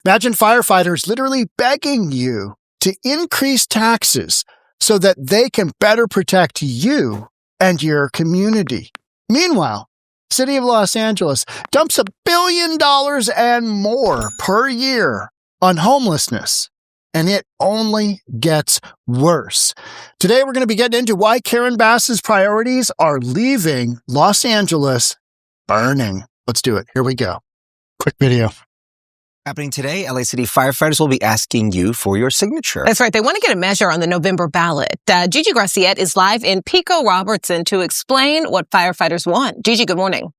Imagine firefighters literally begging you to increase taxes so that they can better protect you and your community. Meanwhile, City of Los Angeles dumps $1 billion and more per year on homelessness, and it only gets worse. Today, we're going to be getting into why Karen Bass's priorities are leaving Los Angeles burning. Let's do it. Here we go. Quick video. Happening today, LA City firefighters will be asking you for your signature. That's right. They want to get a measure on the November ballot. 𝗣𝗥𝗘𝗠𝗜𝗍𝗂 is live in Pico Robertson to explain what firefighters want. Gigi, good morning.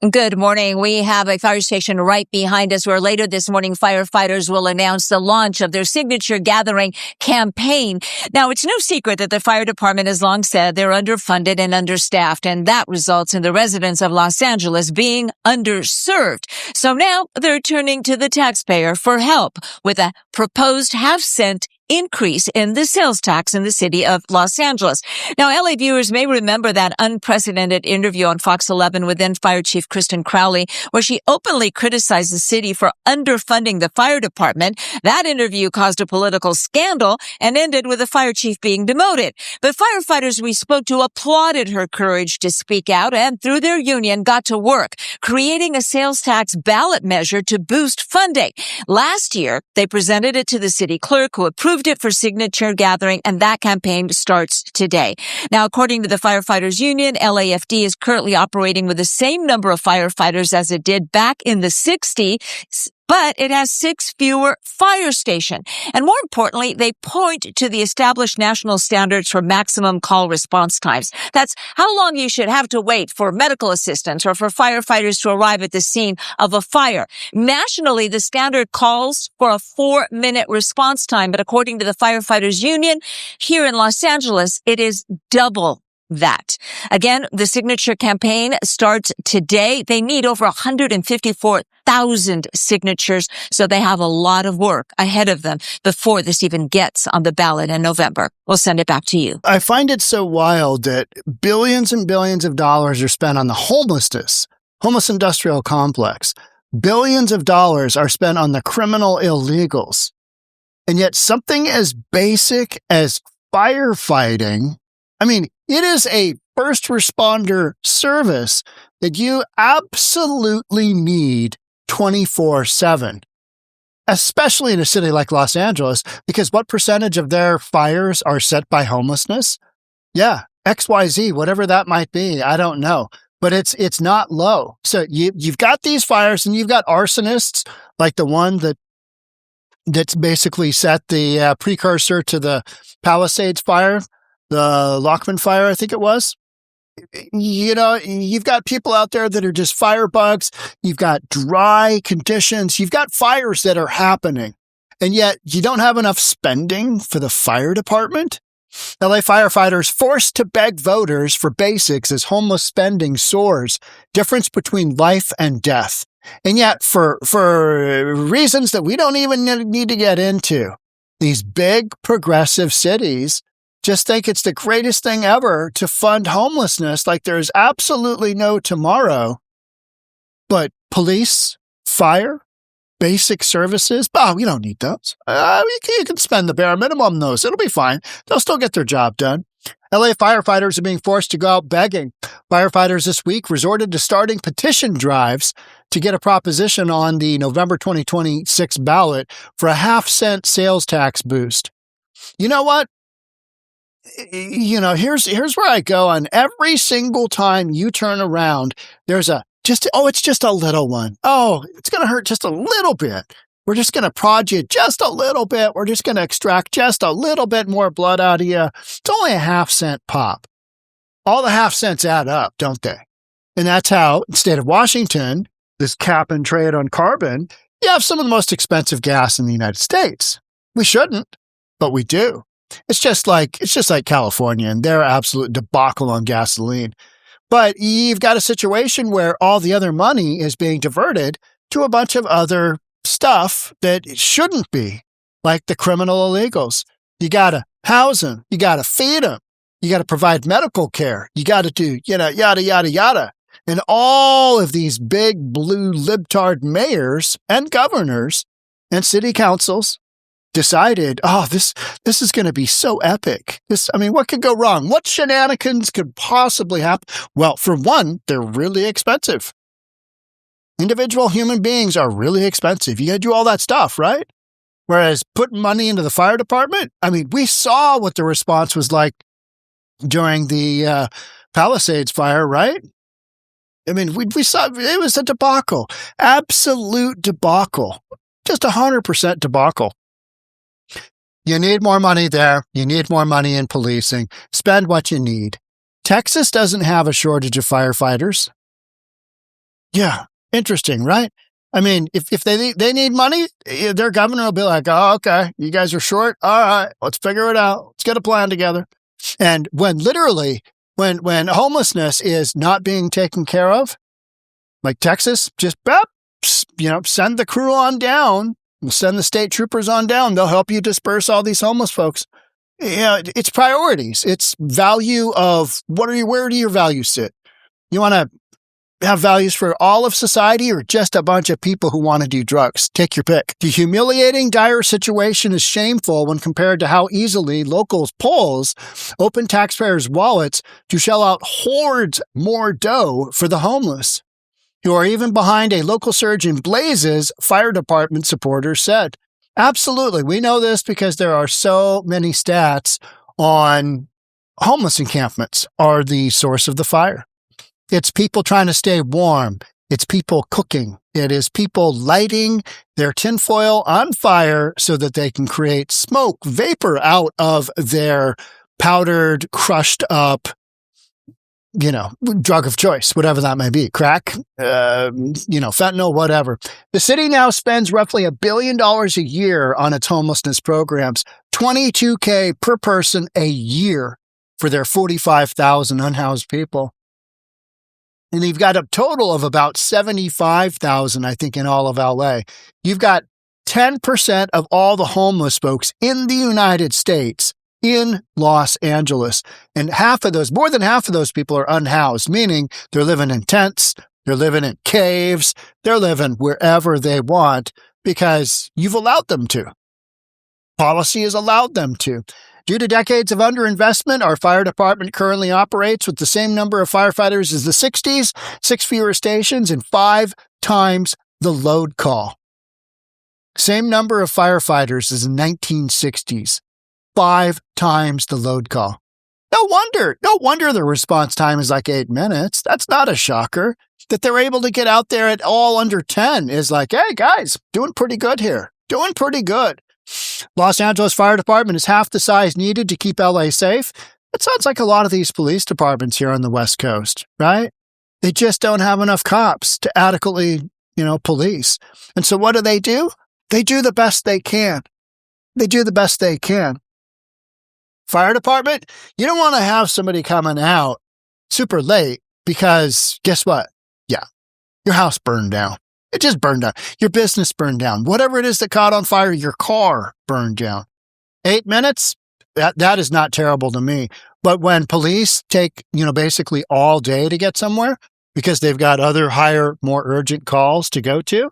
Good morning. We have a fire station right behind us where later this morning, firefighters will announce the launch of their signature gathering campaign. Now, it's no secret that the fire department has long said they're underfunded and understaffed, and that results in the residents of Los Angeles being underserved. So now they're turning to the taxpayer for help with a proposed half-cent increase in the sales tax in the city of Los Angeles. Now, LA viewers may remember that unprecedented interview on Fox 11 with then Fire Chief Kristen Crowley, where she openly criticized the city for underfunding the fire department. That interview caused a political scandal and ended with the fire chief being demoted. But firefighters we spoke to applauded her courage to speak out and through their union got to work, creating a sales tax ballot measure to boost funding. Last year, they presented it to the city clerk who approved it for signature gathering, and that campaign starts today. Now, according to the Firefighters Union, LAFD is currently operating with the same number of firefighters as it did back in the 60s, but it has 6 fewer fire stations. And more importantly, they point to the established national standards for maximum call response times. That's how long you should have to wait for medical assistance or for firefighters to arrive at the scene of a fire. Nationally, the standard calls for a 4-minute response time, but according to the Firefighters Union, here in Los Angeles, it is double that. Again, the signature campaign starts today. They need over 154,000 signatures, so they have a lot of work ahead of them before this even gets on the ballot in November. We'll send it back to you. I find it so wild that billions and billions of dollars are spent on the homeless industrial complex. Billions of dollars are spent on the criminal illegals. And yet something as basic as firefighting, it is a first responder service that you absolutely need 24/7, especially in a city like Los Angeles, because what percentage of their fires are set by homelessness? Yeah, XYZ, whatever that might be, I don't know, but it's not low. So you've got these fires and you've got arsonists like the one that's basically set the precursor to the Palisades fire, the Lockman fire, I think it was. You've got people out there that are just firebugs. You've got dry conditions. You've got fires that are happening. And yet you don't have enough spending for the fire department. LA firefighters forced to beg voters for basics as homeless spending soars. Difference between life and death. And yet for reasons that we don't even need to get into, these big progressive cities just think it's the greatest thing ever to fund homelessness like there's absolutely no tomorrow. But police, fire, basic services, we don't need those. You can spend the bare minimum on those. It'll be fine. They'll still get their job done. LA firefighters are being forced to go out begging. Firefighters this week resorted to starting petition drives to get a proposition on the November 2026 ballot for a half-cent sales tax boost. You know what? Here's where I go on every single time you turn around. There's it's just a little one. Oh, it's going to hurt just a little bit. We're just going to prod you just a little bit. We're just going to extract just a little bit more blood out of you. It's only a half-cent pop. All the half cents add up, don't they? And that's how, in the state of Washington, this cap and trade on carbon, you have some of the most expensive gas in the United States. We shouldn't, but we do. It's just like California and their absolute debacle on gasoline. But you've got a situation where all the other money is being diverted to a bunch of other stuff that it shouldn't be, like the criminal illegals. You got to house them. You got to feed them. You got to provide medical care. You got to do, yada, yada, yada. And all of these big blue libtard mayors and governors and city councils decided, oh, this is going to be so epic. What could go wrong? What shenanigans could possibly happen? Well, for one, they're really expensive. Individual human beings are really expensive. You got to do all that stuff, right? Whereas putting money into the fire department, we saw what the response was like during the Palisades fire, right? We saw it was a debacle, absolute debacle, just 100% debacle. You need more money there. You need more money in policing. Spend what you need. Texas doesn't have a shortage of firefighters. Yeah, interesting, right? If they need money, their governor will be like, oh, okay, you guys are short. All right, let's figure it out. Let's get a plan together. And when homelessness is not being taken care of, like Texas, just send the crew on down. We'll send the state troopers on down. They'll help you disperse all these homeless folks. It's priorities. It's value of where do your values sit? You want to have values for all of society or just a bunch of people who want to do drugs? Take your pick. The humiliating, dire situation is shameful when compared to how easily local polls open taxpayers' wallets to shell out hordes more dough for the homeless, who are even behind a local surge in blazes, fire department supporters said. Absolutely. We know this because there are so many stats on homeless encampments are the source of the fire. It's people trying to stay warm. It's people cooking. It is people lighting their tinfoil on fire so that they can create smoke, vapor out of their powdered, crushed up, drug of choice, whatever that may be, crack, fentanyl, whatever. The city now spends roughly $1 billion a year on its homelessness programs, $22,000 per person a year for their 45,000 unhoused people. And you've got a total of about 75,000, I think, in all of LA. You've got 10% of all the homeless folks in the United States in Los Angeles. And more than half of those people are unhoused, meaning they're living in tents, they're living in caves, they're living wherever they want because you've allowed them to. Policy has allowed them to. Due to decades of underinvestment, our fire department currently operates with the same number of firefighters as the 60s, 6 fewer stations, and 5 times the load call. Same number of firefighters as the 1960s. 5 times the load call. No wonder the response time is like 8 minutes. That's not a shocker. That they're able to get out there at all under 10 is like, hey guys, doing pretty good here. Doing pretty good. Los Angeles Fire Department is half the size needed to keep LA safe. That sounds like a lot of these police departments here on the West Coast, right? They just don't have enough cops to adequately, police. And so what do? They do the best they can. Fire department, you don't want to have somebody coming out super late because guess what? Yeah, your house burned down. It just burned down. Your business burned down. Whatever it is that caught on fire, your car burned down. 8 minutes? That is not terrible to me. But when police take, basically all day to get somewhere because they've got other higher, more urgent calls to go to,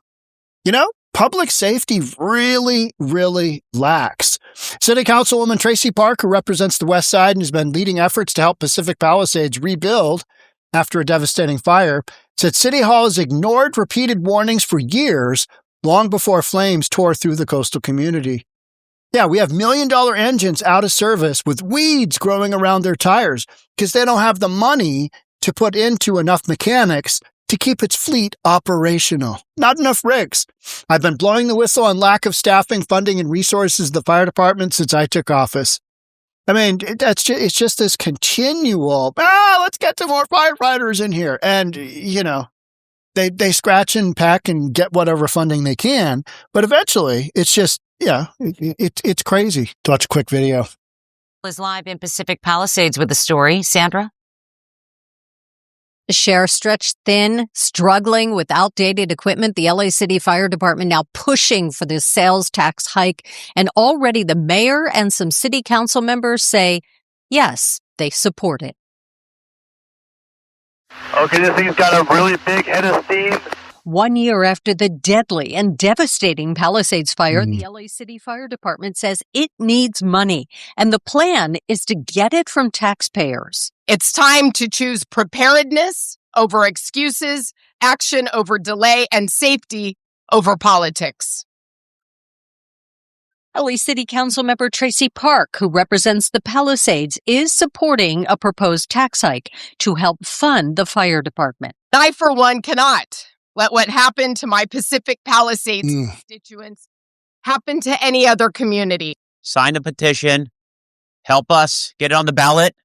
public safety really, really lacks. City Councilwoman Tracy Park, who represents the West Side and has been leading efforts to help Pacific Palisades rebuild after a devastating fire, said City Hall has ignored repeated warnings for years, long before flames tore through the coastal community. Yeah, we have $1 million engines out of service with weeds growing around their tires because they don't have the money to put into enough mechanics to keep its fleet operational. Not enough rigs. I've been blowing the whistle on lack of staffing, funding, and resources of the fire department since I took office. It's just this continual, let's get some more firefighters in here. And, they scratch and peck and get whatever funding they can. But eventually, it's just, it's crazy. Watch a quick video. Is live in Pacific Palisades with the story. Sandra? Sheriff stretched thin, struggling with outdated equipment. The LA City Fire Department now pushing for this sales tax hike. And already the mayor and some city council members say, yes, they support it. Okay, this thing's got a really big head of steam. 1 year after the deadly and devastating Palisades fire, the LA City Fire Department says it needs money, and the plan is to get it from taxpayers. It's time to choose preparedness over excuses, action over delay, and safety over politics. LA City Council member Tracy Park, who represents the Palisades, is supporting a proposed tax hike to help fund the fire department. I, for one, cannot let what happened to my Pacific Palisades constituents happen to any other community. Sign the petition. Help us get it on the ballot.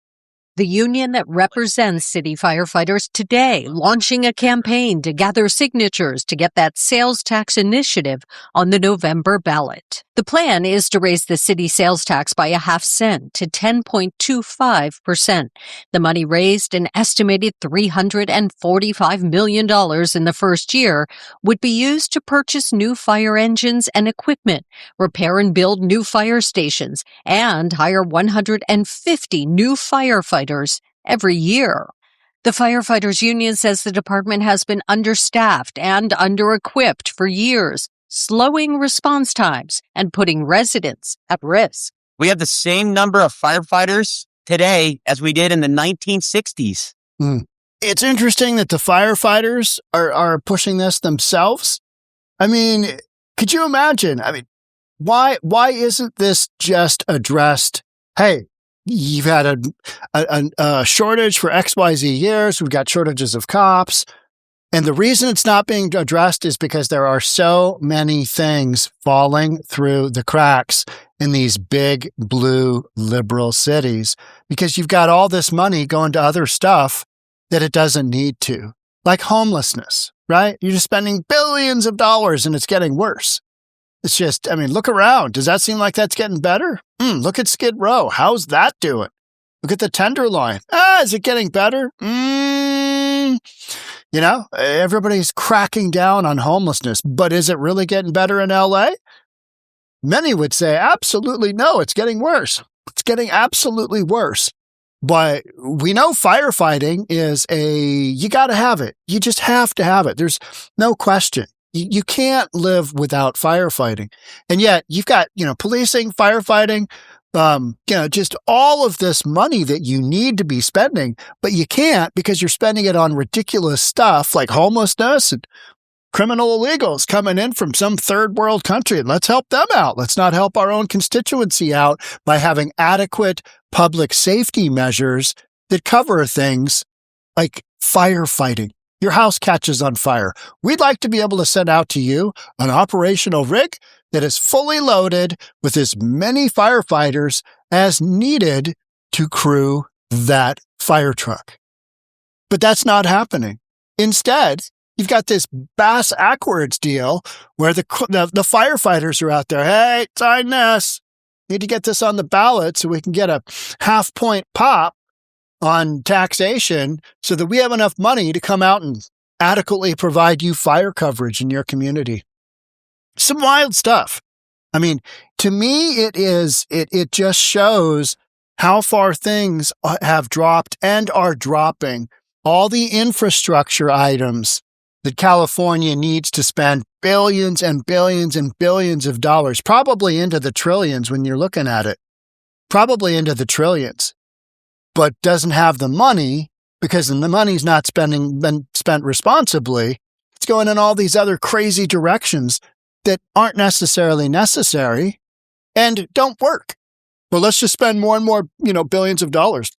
The union that represents city firefighters today launching a campaign to gather signatures to get that sales tax initiative on the November ballot. The plan is to raise the city sales tax by 0.5 cent to 10.25%. The money raised, an estimated $345 million in the first year, would be used to purchase new fire engines and equipment, repair and build new fire stations, and hire 150 new firefighters every year. The Firefighters Union says the department has been understaffed and under-equipped for years, slowing response times and putting residents at risk. We have the same number of firefighters today as we did in the 1960s. It's interesting that the firefighters are pushing this themselves. I mean, could you imagine? I mean, why isn't this just addressed? Hey, you've had a shortage for XYZ years. We've got shortages of cops. And the reason it's not being addressed is because there are so many things falling through the cracks in these big blue liberal cities, because you've got all this money going to other stuff that it doesn't need to, like homelessness, right? You're just spending billions of dollars and it's getting worse. It's just, I mean, look around. Does that seem like that's getting better? Look at Skid Row. How's that doing? Look at the Tenderloin. Is it getting better? You know, everybody's cracking down on homelessness, but is it really getting better in LA? Many would say, absolutely no, it's getting worse. It's getting absolutely worse. But we know firefighting is you got to have it. You just have to have it. There's no question. You can't live without firefighting. And yet you've got, policing, firefighting, just all of this money that you need to be spending, but you can't because you're spending it on ridiculous stuff like homelessness and criminal illegals coming in from some third world country. And let's help them out. Let's not help our own constituency out by having adequate public safety measures that cover things like firefighting. Your house catches on fire. We'd like to be able to send out to you an operational rig that is fully loaded with as many firefighters as needed to crew that fire truck. But that's not happening. Instead, you've got this bass-ackwards deal where the firefighters are out there. Hey, sign this. Need to get this on the ballot so we can get a 0.5 point pop on taxation so that we have enough money to come out and adequately provide you fire coverage in your community. Some wild stuff. I mean, to me, it just shows how far things have dropped and are dropping. All the infrastructure items that California needs to spend billions and billions and billions of dollars, probably into the trillions when you're looking at it, probably into the trillions, but doesn't have the money because the money's not been spent responsibly. It's going in all these other crazy directions that aren't necessarily necessary and don't work. Well, let's just spend more and more, billions of dollars.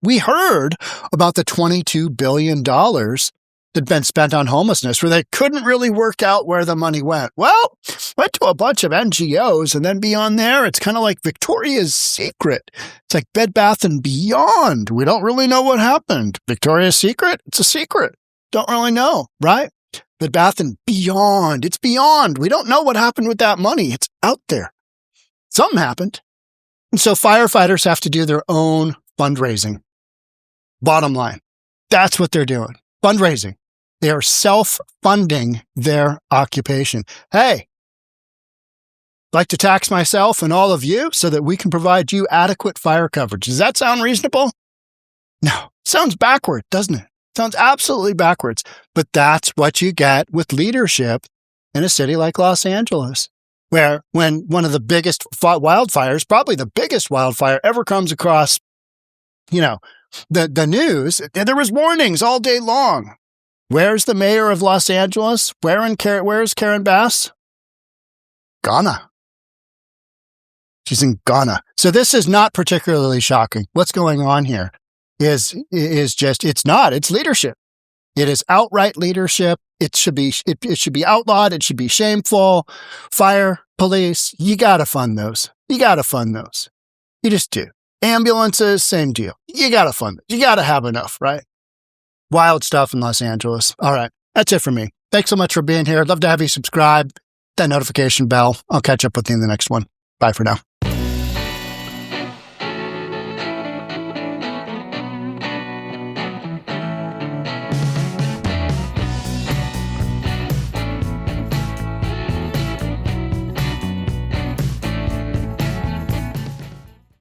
We heard about the $22 billion that'd been spent on homelessness where they couldn't really work out where the money went. Well, went to a bunch of NGOs, and then beyond there, it's kind of like Victoria's Secret. It's like Bed Bath & Beyond. We don't really know what happened. Victoria's Secret? It's a secret. Don't really know, right? Bed Bath & Beyond. It's beyond. We don't know what happened with that money. It's out there. Something happened. And so firefighters have to do their own fundraising. Bottom line, that's what they're doing. Fundraising. They are self-funding their occupation. Hey, I'd like to tax myself and all of you so that we can provide you adequate fire coverage. Does that sound reasonable? No. Sounds backward, doesn't it? Sounds absolutely backwards, but that's what you get with leadership in a city like Los Angeles, where when one of the biggest wildfires, probably the biggest wildfire ever comes across, the news, there was warnings all day long. Where's the mayor of Los Angeles? Where's Karen Bass? Ghana. She's in Ghana. So this is not particularly shocking. What's going on here is it's leadership. It is outright leadership. It should be outlawed. It should be shameful. Fire, police, you got to fund those. You just do. Ambulances, same deal. You got to fund it. You got to have enough, right? Wild stuff in Los Angeles. All right. That's it for me. Thanks so much for being here. I'd love to have you subscribe, that notification bell. I'll catch up with you in the next one. Bye for now.